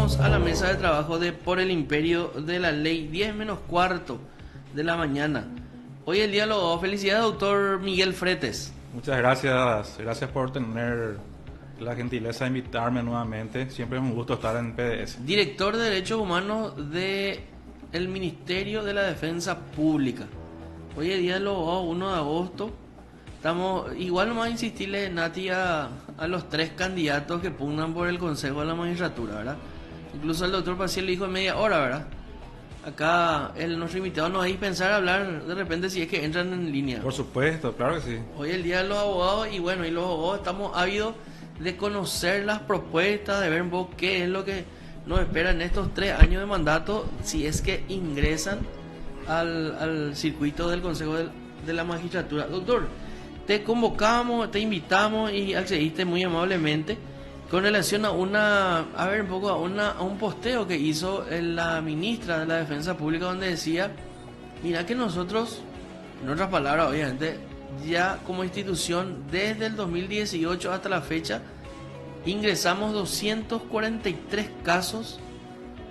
Bienvenidos a la mesa de trabajo de Por el Imperio de la Ley, 10 menos cuarto de la mañana. Hoy el diálogo. Felicidades, doctor Miguel Fretes. Muchas gracias, gracias por tener la gentileza de invitarme nuevamente. Siempre es un gusto estar en PDS. Director de Derechos Humanos del Ministerio de la Defensa Pública. Hoy el diálogo 1 de agosto. Igual vamos a insistirle, Nati, a los 3 candidatos que pugnan por el Consejo de la Magistratura, ¿verdad? Incluso el doctor Paciel le dijo en media hora, ¿verdad? Acá nuestro invitado nos va a dispensar a hablar de repente si es que entran en línea. Por supuesto, claro que sí. Hoy es el día de los abogados y bueno, y los abogados estamos ávidos de conocer las propuestas, de ver un poco qué es lo que nos espera en estos 3 años de mandato, si es que ingresan al circuito del Consejo de la Magistratura. Doctor, te convocamos, te invitamos y accediste muy amablemente con relación a un posteo que hizo la ministra de la Defensa Pública, donde decía, mira que nosotros, en otras palabras obviamente, ya como institución desde el 2018 hasta la fecha ingresamos 243 casos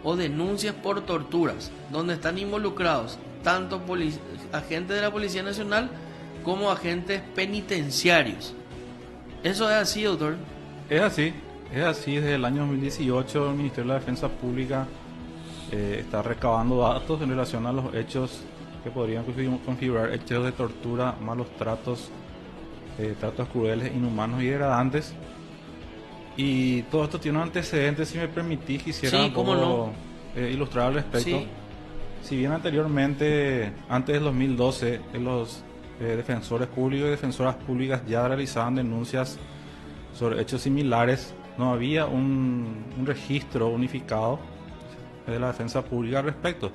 o denuncias por torturas, donde están involucrados tanto agentes de la Policía Nacional como agentes penitenciarios. ¿Eso es así, doctor? Es así desde el año 2018 el Ministerio de la Defensa Pública está recabando datos en relación a los hechos que podrían configurar hechos de tortura, malos tratos, tratos crueles, inhumanos y degradantes. Y todo esto tiene un antecedente, si me permitís, quisiera un poco ilustrar al respecto. Sí. Si bien anteriormente, antes del 2012, los defensores públicos y defensoras públicas ya realizaban denuncias sobre hechos similares, no había un registro unificado de la defensa pública al respecto.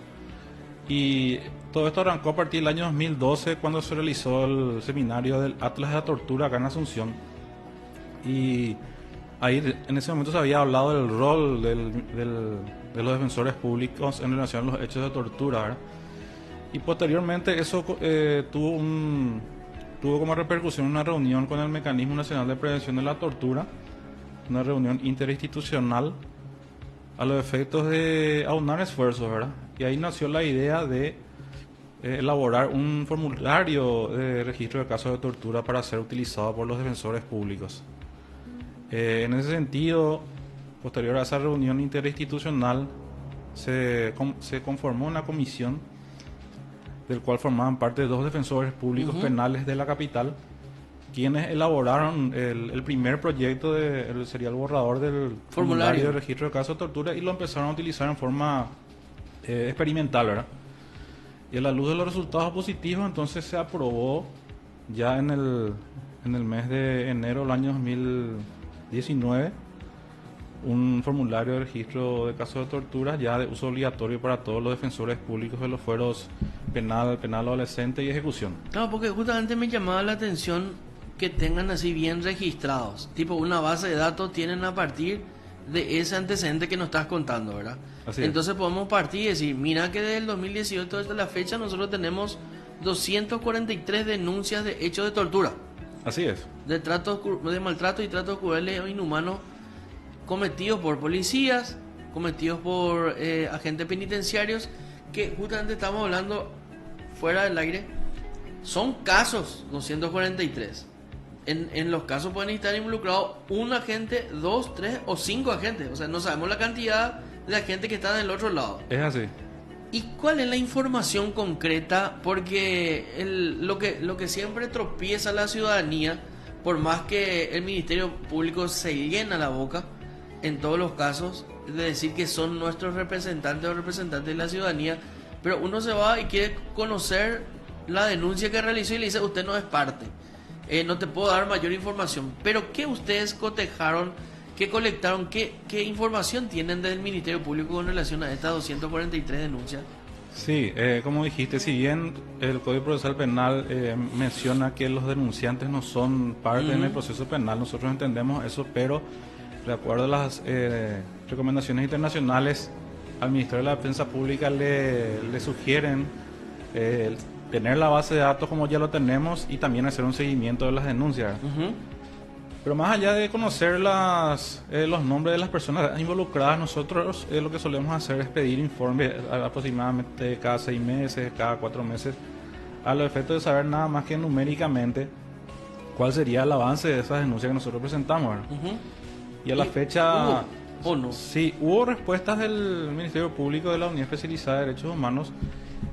Y todo esto arrancó a partir del año 2012, cuando se realizó el seminario del Atlas de la Tortura acá en Asunción. Y ahí en ese momento se había hablado del rol de los defensores públicos en relación a los hechos de tortura, ¿verdad? Y posteriormente eso tuvo como repercusión una reunión con el Mecanismo Nacional de Prevención de la Tortura, una reunión interinstitucional a los efectos de aunar esfuerzos, ¿verdad? Y ahí nació la idea de elaborar un formulario de registro de casos de tortura para ser utilizado por los defensores públicos. En ese sentido, posterior a esa reunión interinstitucional, se conformó una comisión del cual formaban parte 2 defensores públicos penales de la capital, quienes elaboraron el primer proyecto, sería el borrador del formulario de registro de casos de tortura, y lo empezaron a utilizar en forma experimental, ¿verdad? Y a la luz de los resultados positivos, entonces se aprobó ya en el mes de enero del año 2019 un formulario de registro de casos de tortura ya de uso obligatorio para todos los defensores públicos de los fueros penal adolescente y ejecución. Claro, porque justamente me llamaba la atención que tengan así bien registrados, tipo una base de datos tienen a partir de ese antecedente que nos estás contando, ¿verdad? Así Entonces es. podemos partir y decir, mira que desde el 2018 hasta la fecha nosotros tenemos 243 denuncias de hechos de tortura. Así es. De maltrato y tratos crueles o inhumanos cometidos por policías, cometidos por agentes penitenciarios, que justamente estamos hablando fuera del aire. Son casos 243. En los casos pueden estar involucrados un agente, 2, 3 o 5 agentes. O sea, no sabemos la cantidad de agentes que están del otro lado. Es así. ¿Y cuál es la información concreta? Porque lo que siempre tropieza a la ciudadanía, por más que el Ministerio Público se llena la boca en todos los casos de decir que son nuestros representantes o representantes de la ciudadanía, pero uno se va y quiere conocer la denuncia que realizó y le dice, usted no es parte, no te puedo dar mayor información. Pero ¿qué ustedes cotejaron, qué colectaron, qué información tienen del Ministerio Público con relación a estas 243 denuncias? Sí, como dijiste, si bien el Código Procesal Penal menciona que los denunciantes no son parte en el proceso penal, nosotros entendemos eso, pero de acuerdo a las recomendaciones internacionales, al Ministerio de la Defensa Pública le sugieren tener la base de datos como ya lo tenemos y también hacer un seguimiento de las denuncias. Pero más allá de conocer los nombres de las personas involucradas, nosotros lo que solemos hacer es pedir informes aproximadamente cada 6 meses, cada 4 meses, a los efectos de saber nada más que numéricamente cuál sería el avance de esas denuncias que nosotros presentamos, ¿verdad? Y a la fecha... ¿O no? Sí, hubo respuestas del Ministerio Público de la Unidad Especializada de Derechos Humanos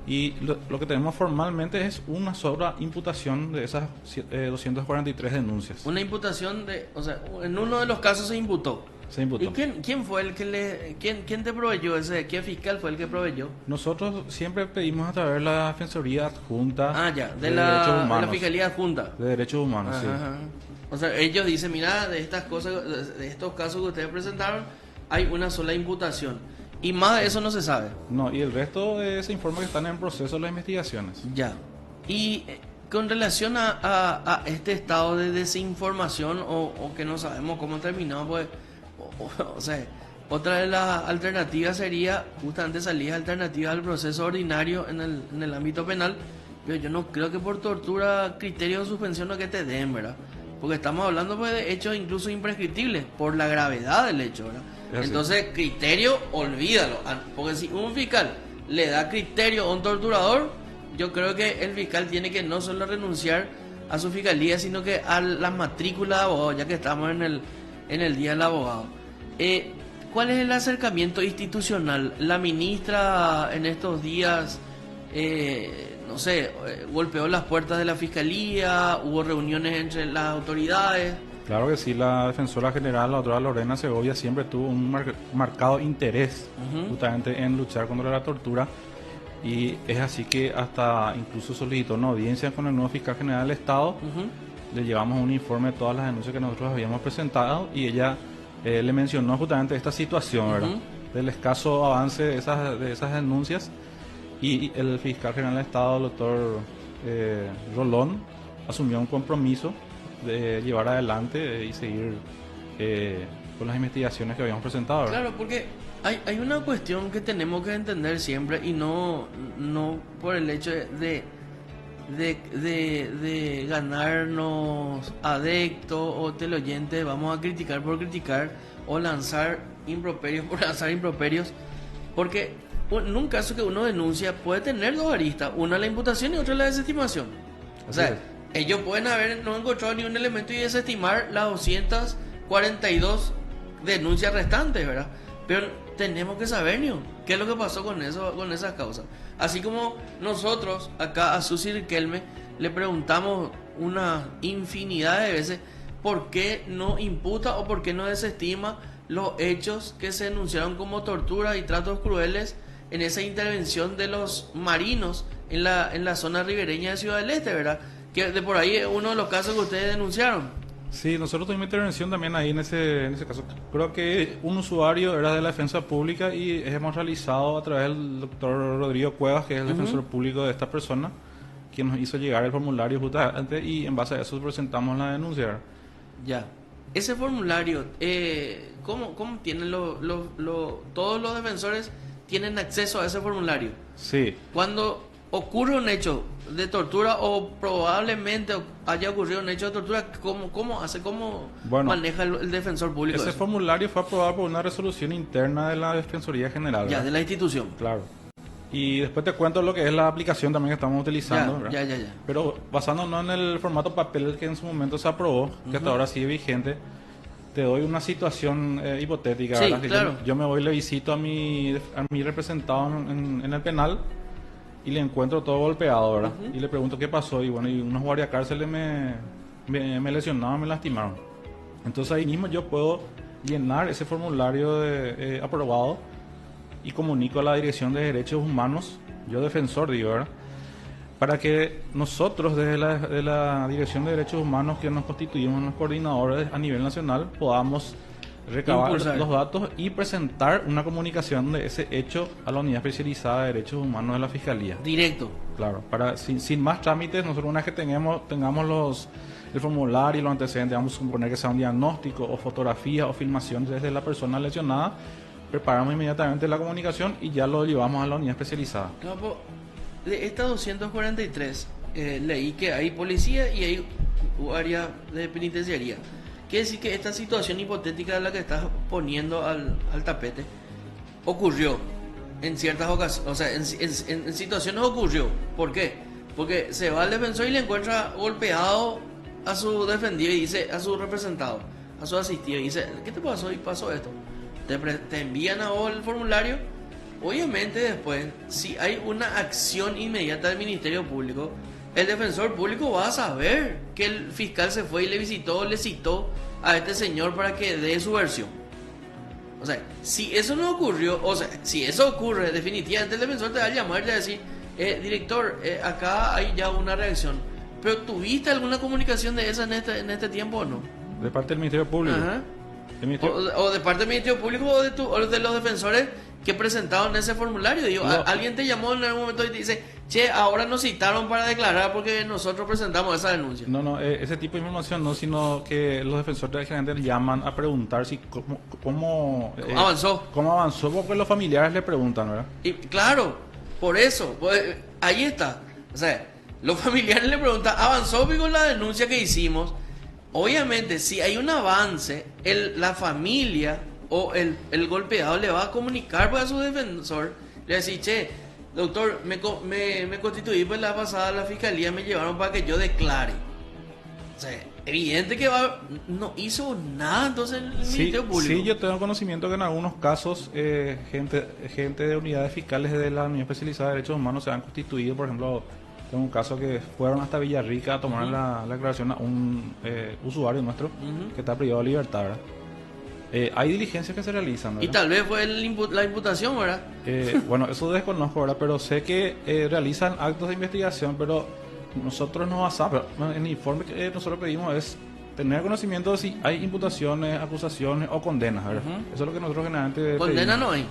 y lo que tenemos formalmente es una sola imputación de esas 243 denuncias. Una imputación de... O sea, en uno de los casos se imputó. Se imputó. ¿Y quién fue el que le... ¿Quién te proveyó ese? ¿Qué fiscal fue el que proveyó? Nosotros siempre pedimos a través de la Defensoría Adjunta de Derechos la Humanos. Fiscalía Adjunta. De Derechos Humanos, sí. Ajá. O sea, ellos dicen, mira, de estas cosas, de estos casos que ustedes presentaron, hay una sola imputación. Y más de eso no se sabe. No, y el resto se informa que están en proceso las investigaciones. Ya. Y con relación a este estado de desinformación o que no sabemos cómo terminó, pues, o sea, otra de las alternativas sería justamente salidas alternativas al proceso ordinario en el ámbito penal. Pero yo no creo que por tortura, criterio de suspensión no que te den, ¿verdad? Porque estamos hablando pues, de hechos incluso imprescriptibles por la gravedad del hecho, ¿verdad? Entonces, criterio, olvídalo. Porque si un fiscal le da criterio a un torturador, yo creo que el fiscal tiene que no solo renunciar a su fiscalía, sino que a la matrícula de abogado, ya que estamos en el Día del Abogado. ¿Cuál es el acercamiento institucional? La ministra en estos días, no sé, golpeó las puertas de la fiscalía, hubo reuniones entre las autoridades. Claro que sí, la defensora general, la doctora Lorena Segovia, siempre tuvo un marcado interés justamente en luchar contra la tortura y es así que hasta incluso solicitó una audiencia con el nuevo fiscal general del Estado. Le llevamos un informe de todas las denuncias que nosotros habíamos presentado y ella le mencionó justamente esta situación, ¿verdad? Del escaso avance de esas denuncias y el fiscal general del Estado, el doctor Rolón, asumió un compromiso de llevar adelante y seguir con las investigaciones que habíamos presentado, ¿verdad? Claro, porque hay una cuestión que tenemos que entender siempre y no por el hecho de ganarnos adeptos o teleoyentes, vamos a criticar por criticar o lanzar improperios por lanzar improperios, porque en un caso que uno denuncia puede tener dos aristas, una la imputación y otra la desestimación. O sea, ellos pueden haber no encontrado ni un elemento y desestimar las 242 denuncias restantes, ¿verdad? Pero tenemos que saber, ¿no?, qué es lo que pasó con esas causas. Así como nosotros acá a Susi Riquelme le preguntamos una infinidad de veces por qué no imputa o por qué no desestima los hechos que se denunciaron como tortura y tratos crueles en esa intervención de los marinos en la zona ribereña de Ciudad del Este, ¿verdad? Que de por ahí es uno de los casos que ustedes denunciaron. Sí, nosotros tuvimos intervención también ahí en ese caso. Creo que un usuario era de la defensa pública y hemos realizado a través del doctor Rodrigo Cuevas, que es el defensor público de esta persona, quien nos hizo llegar el formulario justamente y en base a eso presentamos la denuncia. Ya. Ese formulario, ¿cómo tienen todos los defensores tienen acceso a ese formulario? Sí. Cuando ocurre un hecho de tortura o probablemente haya ocurrido un hecho de tortura, ¿cómo maneja el defensor público ese eso? Formulario fue aprobado por una resolución interna de la Defensoría General, ya, ¿verdad? de la institución. Claro. Y después te cuento lo que es la aplicación también que estamos utilizando. Ya. Pero basándonos en el formato papel que en su momento se aprobó, que hasta ahora sigue vigente, te doy una situación hipotética, sí, ¿verdad? Claro. Yo me voy y le visito a mi representado en el penal y le encuentro todo golpeado, ¿verdad? Y le pregunto qué pasó y bueno, y unos guardiacárceles me lesionaron, me lastimaron. Entonces ahí mismo yo puedo llenar ese formulario aprobado y comunico a la Dirección de Derechos Humanos, yo defensor digo, ¿verdad?, para que nosotros desde la Dirección de Derechos Humanos, que nos constituimos en los coordinadores a nivel nacional, podamos recabar los datos y presentar una comunicación de ese hecho a la Unidad Especializada de Derechos Humanos de la Fiscalía. Directo. Claro, para sin más trámites, nosotros una vez que tengamos el formulario y los antecedentes, vamos a suponer que sea un diagnóstico o fotografía o filmación desde la persona lesionada, preparamos inmediatamente la comunicación y ya lo llevamos a la unidad especializada. No, de estas 243, leí que hay policía y hay área de penitenciaría. quiere decir que esta situación hipotética de la que estás poniendo al tapete ocurrió en ciertas ocasiones, o sea, en situaciones ocurrió. ¿Por qué? Porque se va al defensor y le encuentra golpeado a su defendido y dice, a su representado, a su asistido, y dice, ¿qué te pasó? Y pasó esto. Te envían a vos el formulario. Obviamente después, si hay una acción inmediata del Ministerio Público, el defensor público va a saber que el fiscal se fue y le visitó, le citó a este señor para que dé su versión. O sea, si eso no ocurrió, o sea, si eso ocurre, definitivamente el defensor te va a llamar y te va a decir, director, acá hay ya una reacción. Pero ¿tuviste alguna comunicación de esa en este tiempo o no? De parte del Ministerio Público. Ajá. El Ministerio- O de parte del Ministerio Público o de los defensores que presentaron ese formulario. Digo, No. alguien te llamó en algún momento y te dice, che, ahora nos citaron para declarar porque nosotros presentamos esa denuncia. No, ese tipo de información no, sino que los defensores generalmente llaman a preguntar si cómo Avanzó. cómo avanzó, porque los familiares le preguntan, ¿verdad? Y claro, por eso, pues, ahí está. O sea, los familiares le preguntan, ¿avanzó con la denuncia que hicimos? Obviamente, si hay un avance, la familia o el golpeado le va a comunicar pues, a su defensor. Le va a decir, che, doctor, me constituí pues la pasada a la fiscalía, me llevaron para que yo declare. O sea, evidente que no hizo nada entonces el Ministerio Público. Sí, yo tengo conocimiento que en algunos casos gente de unidades fiscales de la Unidad Especializada de Derechos Humanos se han constituido. Por ejemplo, tengo un caso que fueron hasta Villarrica a tomar la declaración a un usuario nuestro que está privado de libertad, ¿verdad? Hay diligencias que se realizan, ¿verdad? Y tal vez fue la imputación, ¿verdad? Bueno, eso desconozco, ¿verdad? Pero sé que realizan actos de investigación, pero nosotros nos basamos, en el informe que nosotros pedimos es tener conocimiento de si hay imputaciones, acusaciones o condenas, ¿verdad? Eso es lo que nosotros generalmente Condena pedimos. no hay.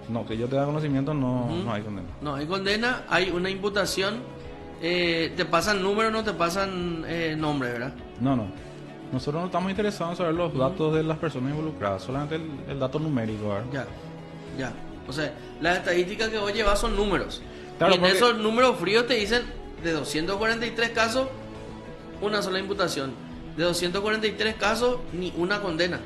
No, que yo tenga conocimiento no hay condena. No hay condena, hay una imputación. Te pasan números, no te pasan nombre, ¿verdad? No. Nosotros no estamos interesados en saber los datos de las personas involucradas, solamente el dato numérico, ¿verdad? Ya. O sea, las estadísticas que vos llevas son números. Claro, y en porque- esos números fríos te dicen de 243 casos, una sola imputación. De 243 casos, ni una condena.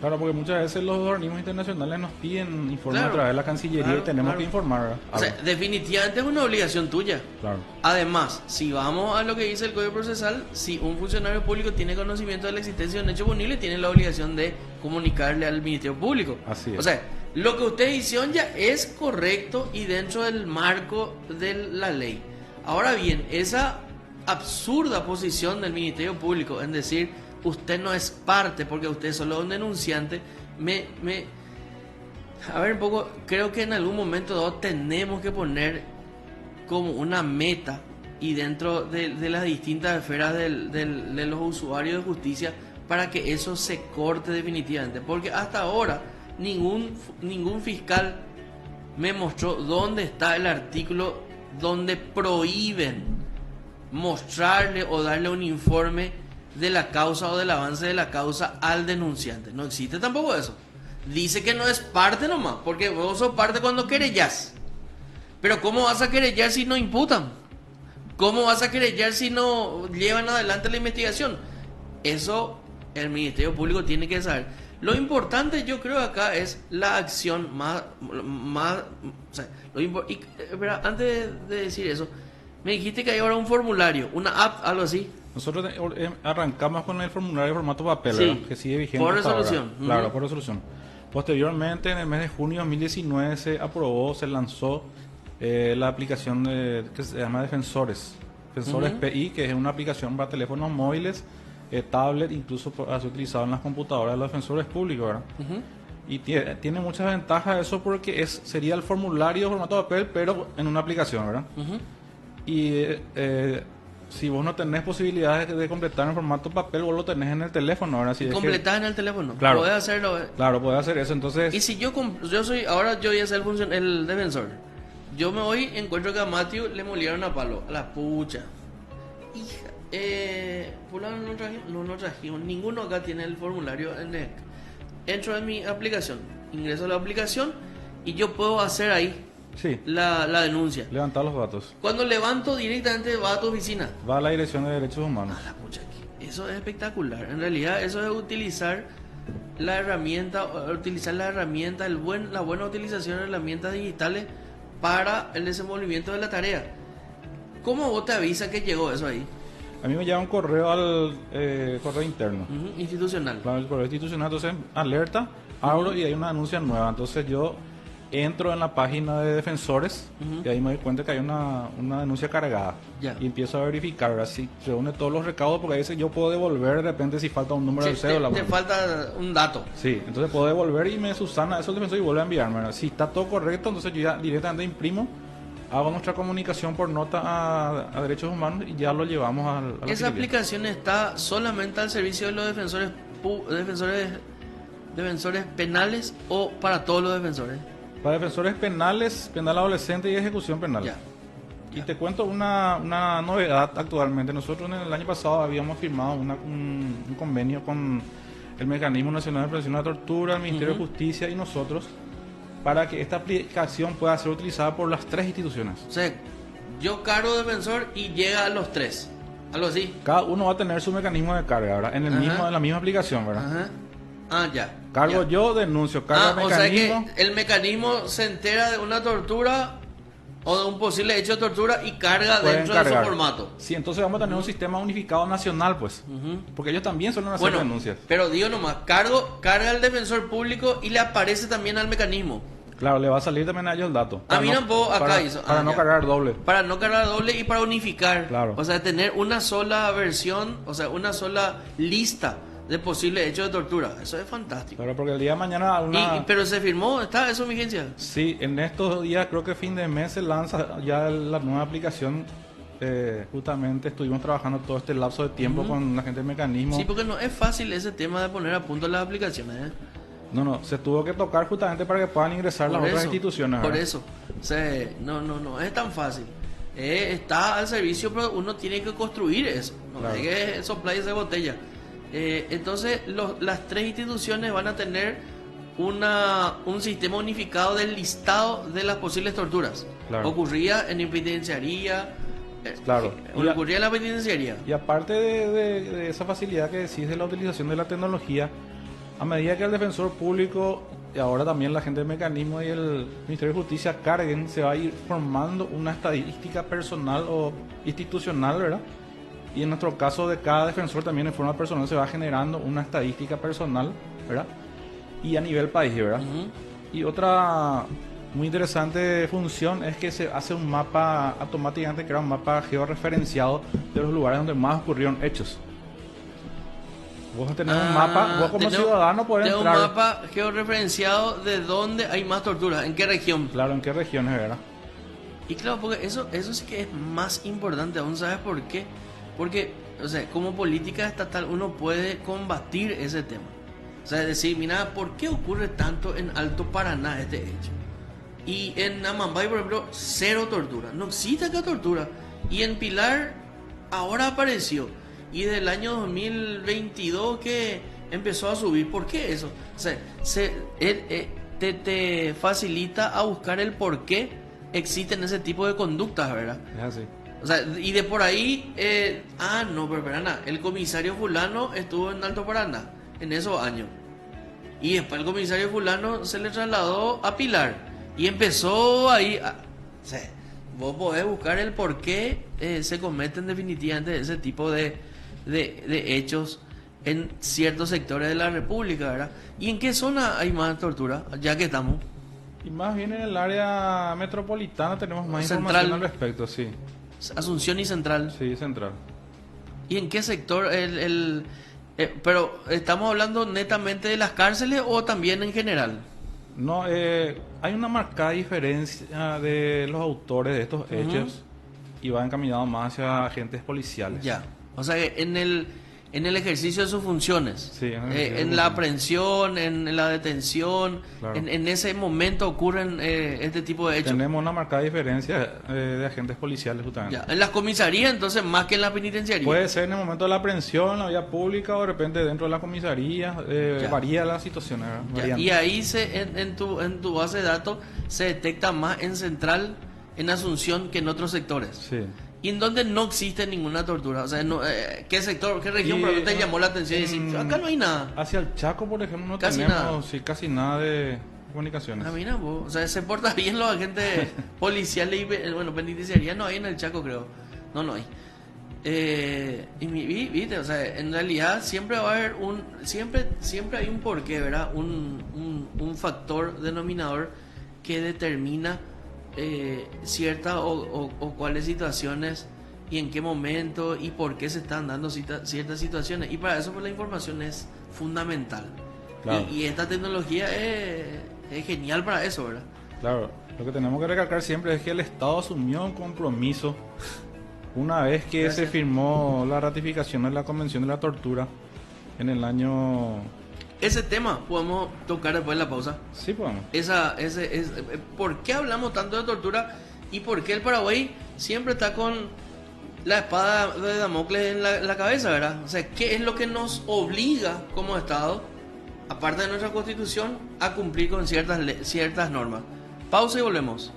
Claro, porque muchas veces los organismos internacionales nos piden informes Claro, a través de la Cancillería claro, y tenemos claro. que informar, ¿verdad? O sea, definitivamente es una obligación tuya. Claro. Además, si vamos a lo que dice el Código Procesal, si un funcionario público tiene conocimiento de la existencia de un hecho punible, tiene la obligación de comunicarle al Ministerio Público. Así es. O sea, lo que ustedes hicieron ya es correcto y dentro del marco de la ley. Ahora bien, esa absurda posición del Ministerio Público en decir usted no es parte porque usted es solo un denunciante, a ver un poco, creo que en algún momento dado tenemos que poner como una meta y dentro de las distintas esferas de los usuarios de justicia para que eso se corte definitivamente, porque hasta ahora ningún fiscal me mostró dónde está el artículo donde prohíben mostrarle o darle un informe de la causa o del avance de la causa al denunciante. No existe tampoco eso. Dice que no es parte nomás, porque vos sos parte cuando querellas. Pero ¿cómo vas a querellar si no imputan? ¿Cómo vas a querellar si no llevan adelante la investigación? Eso el Ministerio Público tiene que saber. Lo importante yo creo acá es la acción más o sea, espera, antes de decir eso, me dijiste que hay ahora un formulario, una app, algo así. Nosotros arrancamos con el formulario de formato papel, Sí, ¿verdad? Que sigue vigente por hasta ahora. resolución. Claro, por resolución. Posteriormente, en el mes de junio de 2019, se aprobó, se lanzó la aplicación que se llama Defensores PI, que es una aplicación para teléfonos móviles, tablet, incluso para ser utilizado en las computadoras de los defensores públicos, ¿verdad? Y tiene muchas ventajas eso porque sería el formulario de formato papel, pero en una aplicación, ¿verdad? Y si vos no tenés posibilidades de completar en formato papel, vos lo tenés en el teléfono, ¿verdad? Si es que- Completás en el teléfono. Claro. Podés hacerlo. Claro, podés hacer eso, entonces... Y si yo soy, ahora yo voy a ser el defensor. Yo me voy, encuentro que a Matthew le molieron a palo, a la pucha. Hija, fulano no trajimos, ninguno acá tiene el formulario entro en mi aplicación, ingreso a la aplicación y yo puedo hacer ahí Sí, la denuncia. levantar los datos. Cuando levanto directamente va a tu oficina. Va a la Dirección de Derechos Humanos. A la pucha, Eso es espectacular. En realidad eso es utilizar la herramienta, la buena utilización de herramientas digitales para el desenvolvimiento de la tarea. ¿Cómo vos te avisas que llegó eso ahí? A mí me llega un correo al correo interno. Institucional. Claro, el correo institucional, entonces alerta, abro y hay una denuncia nueva. Entonces yo entro en la página de defensores y ahí me doy cuenta que hay una denuncia cargada. Ya. Y empiezo a verificar, ahora sí, reúne todos los recaudos, porque a veces yo puedo devolver de repente si falta un número de cédula. Te falta un dato. Sí, entonces puedo devolver y me subsana eso el defensor y vuelve a enviarme, ¿verdad? Si está todo correcto, entonces yo ya directamente imprimo, hago nuestra comunicación por nota a Derechos Humanos y ya lo llevamos a la ¿Esa fiscalía. aplicación está solamente al servicio de los defensores penales o para todos los defensores? Para defensores penales, penal adolescente y ejecución penal. Ya. Y te cuento una novedad actualmente. Nosotros en el año pasado habíamos firmado un convenio con el Mecanismo Nacional de Prevención de la Tortura, el Ministerio de Justicia y nosotros, para que esta aplicación pueda ser utilizada por las 3 instituciones. O sea, yo cargo defensor y llega a los 3. Algo así. Cada uno va a tener su mecanismo de carga, ¿verdad? En la misma aplicación, ¿verdad? Ajá. Ah, ya. Cargo ya. yo, denuncio, carga el o sea mecanismo. que el mecanismo se entera de una tortura o de un posible hecho de tortura y carga Pueden dentro cargar. de su formato. Sí, entonces vamos a tener un sistema unificado nacional, pues. Porque ellos también suelen hacer Bueno, denuncias. pero digo nomás, carga al defensor público y le aparece también al mecanismo. Claro, le va a salir también a ellos el dato. A mí tampoco acá hizo. Para no ya. cargar doble. Para no cargar doble y para unificar. Claro. O sea, tener una sola versión, o sea, una sola lista de posibles hechos de tortura. Eso es fantástico. Claro, porque el día de mañana Pero se firmó, está eso en vigencia. Sí, en estos días, creo que fin de mes se lanza ya la nueva aplicación. Justamente estuvimos trabajando todo este lapso de tiempo con la gente del mecanismo. Sí, porque no es fácil ese tema de poner a punto las aplicaciones, ¿eh? No, se tuvo que tocar justamente para que puedan ingresar las otras instituciones. Por ¿verdad? eso. O sea, no es tan fácil. Está al servicio, pero uno tiene que construir eso. No Claro. hay que soplar esa botella. Entonces, las 3 instituciones van a tener un sistema unificado del listado de las posibles torturas. Claro. Ocurría en la penitenciaría. Claro. Ocurría en la penitenciaría. Y aparte de esa facilidad que decís de la utilización de la tecnología, a medida que el defensor público y ahora también la gente del mecanismo y el Ministerio de Justicia carguen, se va a ir formando una estadística personal o institucional, ¿verdad? Y en nuestro caso de cada defensor también en forma personal se va generando una estadística personal, ¿verdad? Y a nivel país, ¿verdad? Y otra muy interesante función es que se hace un mapa automáticamente, crea un mapa georreferenciado de los lugares donde más ocurrieron hechos. Vos tenés un mapa, vos como ciudadano podés entrar. Un mapa georreferenciado de dónde hay más tortura, en qué región. Claro, en qué regiones, ¿verdad? Y claro, porque eso sí que es más importante aún, ¿sabes por qué? Porque, o sea, como política estatal uno puede combatir ese tema. O sea, decir, mira, ¿por qué ocurre tanto en Alto Paraná este hecho? Y en Amambay, por ejemplo, 0 tortura. No existe acá tortura. Y en Pilar ahora apareció. Y del año 2022 que empezó a subir. ¿Por qué eso? O sea, te facilita a buscar el por qué existen ese tipo de conductas, ¿verdad? Es así. O sea, y de por ahí, no, pero espera, el comisario fulano estuvo en Alto Paraná en esos años. Y después el comisario fulano se le trasladó a Pilar. Y empezó ahí. O sea, vos podés buscar el por qué se cometen definitivamente ese tipo de hechos en ciertos sectores de la República, ¿verdad? ¿Y en qué zona hay más tortura? Ya que estamos. Y más bien en el área metropolitana tenemos más Central. información al respecto, sí. Asunción y Central. Sí, central. ¿Y en qué sector? Pero ¿estamos hablando netamente de las cárceles o también en general? No, hay una marcada diferencia de los autores de estos hechos y va encaminado más hacia agentes policiales. Ya. O sea, que en el ejercicio de sus funciones, Sí, en la aprehensión, en la detención, Claro. en ese momento ocurren este tipo de hechos. Tenemos una marcada diferencia de agentes policiales justamente. Ya. En las comisarías, entonces, más que en la penitenciaría. Puede ser en el momento de la aprehensión, en la vía pública o de repente dentro de la comisaría. Ya. Varía la situación. ¿verdad? Ya. Variante. Y ahí en tu base de datos se detecta más en Central, en Asunción, que en otros sectores. Sí. y en donde no existe ninguna tortura. O sea, no, ¿qué sector, qué región Y, por ejemplo, te llamó la atención y decir, acá no hay nada? Hacia el Chaco, por ejemplo, no Casi tenemos nada. sí, casi nada de comunicaciones. Ah, mira, vos, o sea, se porta bien los agentes policiales y, bueno, penitenciaría no hay en el Chaco, creo. No, no hay. Viste, o sea, en realidad siempre va a haber siempre hay un porqué, ¿verdad? Un factor denominador que determina ciertas o cuáles situaciones y en qué momento y por qué se están dando ciertas situaciones. Y para eso pues, la información es fundamental. Claro. Y esta tecnología es genial para eso, ¿verdad? Claro, lo que tenemos que recalcar siempre es que el Estado asumió un compromiso una vez que Gracias. se firmó la ratificación de la Convención de la Tortura en el año... Ese tema podemos tocar después de la pausa. Sí, podemos. ¿Por qué hablamos tanto de tortura y por qué el Paraguay siempre está con la espada de Damocles en la cabeza, ¿verdad? O sea, ¿qué es lo que nos obliga como Estado, aparte de nuestra Constitución, a cumplir con ciertas normas? Pausa y volvemos.